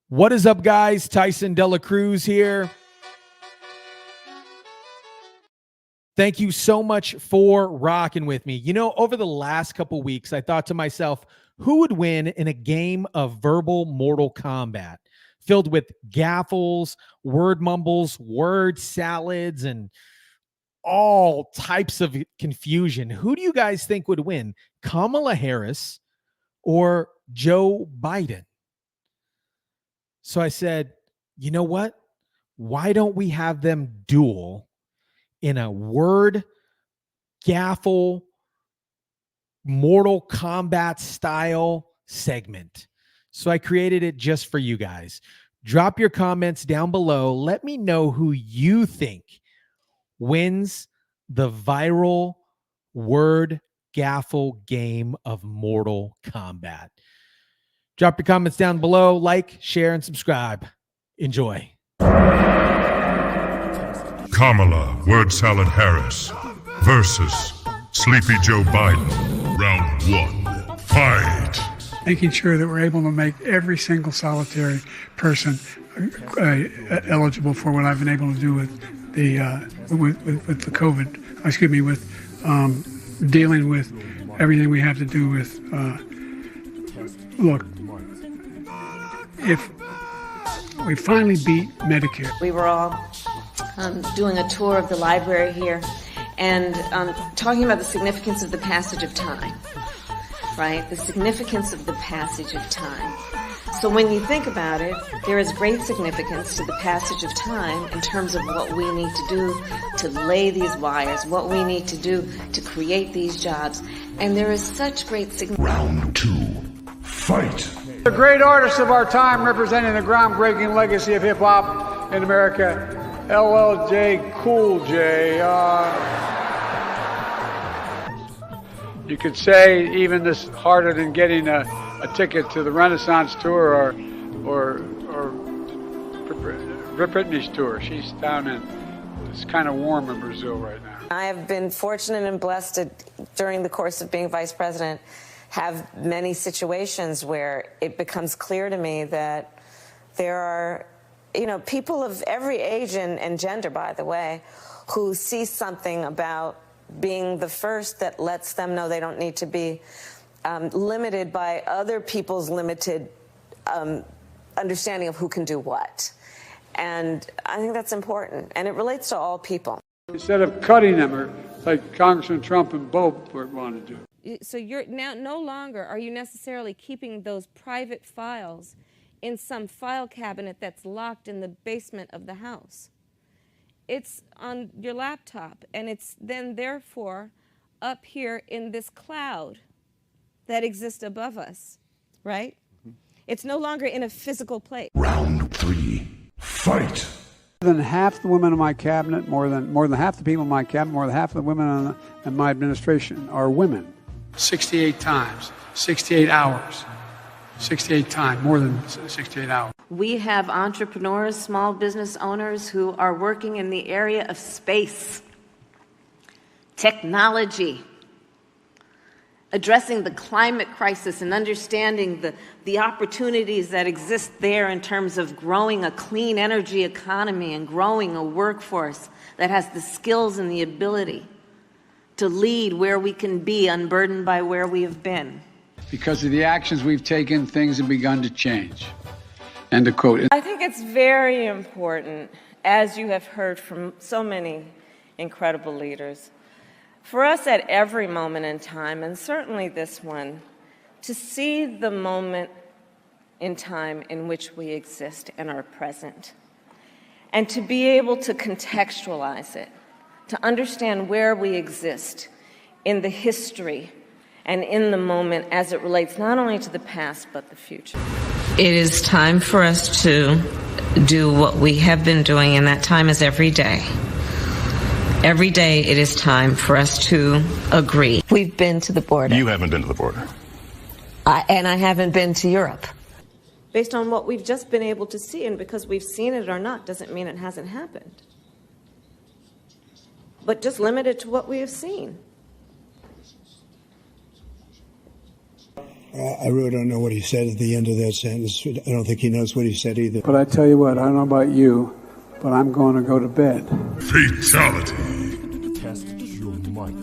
What is up, guys? Tyson Dela Cruz here. Thank you so much for rocking with me. You know, over the last couple weeks, I thought to myself, who would win in a game of verbal Mortal Kombat filled with gaffles, word mumbles, word salads, and all types of confusion? Who do you guys think would win, Kamala Harris or Joe Biden? So I said, you know what? Why don't we have them duel in a word gaffle Mortal Kombat style segment? So I created it just for you guys. Drop your comments down below. Let me know who you think wins the viral word gaffle game of Mortal Kombat. Drop your comments down below. Like, share, and subscribe. Enjoy. Kamala Word Salad Harris versus Sleepy Joe Biden. Round one. Fight. Making sure that we're able to make every single solitary person eligible for what I've been able to do with the with the COVID. Excuse me, with dealing with everything we have to do with. Look, if we finally beat Medicare. We were all doing a tour of the library here and talking about the significance of the passage of time, right? The significance of the passage of time. So when you think about it, there is great significance to the passage of time in terms of what we need to do to lay these wires, what we need to do to create these jobs. And there is such great significance. Round two. Fight. The great artists of our time representing the groundbreaking legacy of hip-hop in America, LL Cool J. You could say even this harder than getting a ticket to the Renaissance tour or Britney's tour. She's down in, it's kind of warm in Brazil right now. I have been fortunate and blessed to, during the course of being vice president, have many situations where it becomes clear to me that there are, you know, people of every age and gender, by the way, who see something about being the first that lets them know they don't need to be limited by other people's limited understanding of who can do what. And I think that's important, and it relates to all people. Instead of cutting them, or like Congressman Trump and Bob want to do. So you're now no longer are you necessarily keeping those private files in some file cabinet that's locked in the basement of the house. It's on your laptop, and it's then therefore up here in this cloud that exists above us, right? It's no longer in a physical place. Round three. Fight. More than half the women in my cabinet, more than half the people in my cabinet, more than half of the women in my administration are women. 68 times, 68 hours, 68 times, more than 68 hours. We have entrepreneurs, small business owners who are working in the area of space, technology, addressing the climate crisis and understanding the opportunities that exist there in terms of growing a clean energy economy and growing a workforce that has the skills and the ability to lead where we can be, unburdened by where we have been. Because of the actions we've taken, things have begun to change. End of quote. I think it's very important, as you have heard from so many incredible leaders, for us at every moment in time, and certainly this one, to see the moment in time in which we exist and are present, and to be able to contextualize it, to understand where we exist in the history and in the moment as it relates not only to the past but the future. It is time for us to do what we have been doing, and that time is every day. Every day it is time for us to agree. We've been to the border. You haven't been to the border. And I haven't been to Europe. Based on what we've just been able to see, and because we've seen it or not doesn't mean it hasn't happened. But just limited to what we have seen. I really don't know what he said at the end of that sentence. I don't think he knows what he said either. But I tell you what, I don't know about you, but I'm going to go to bed. Fatality. Test your might.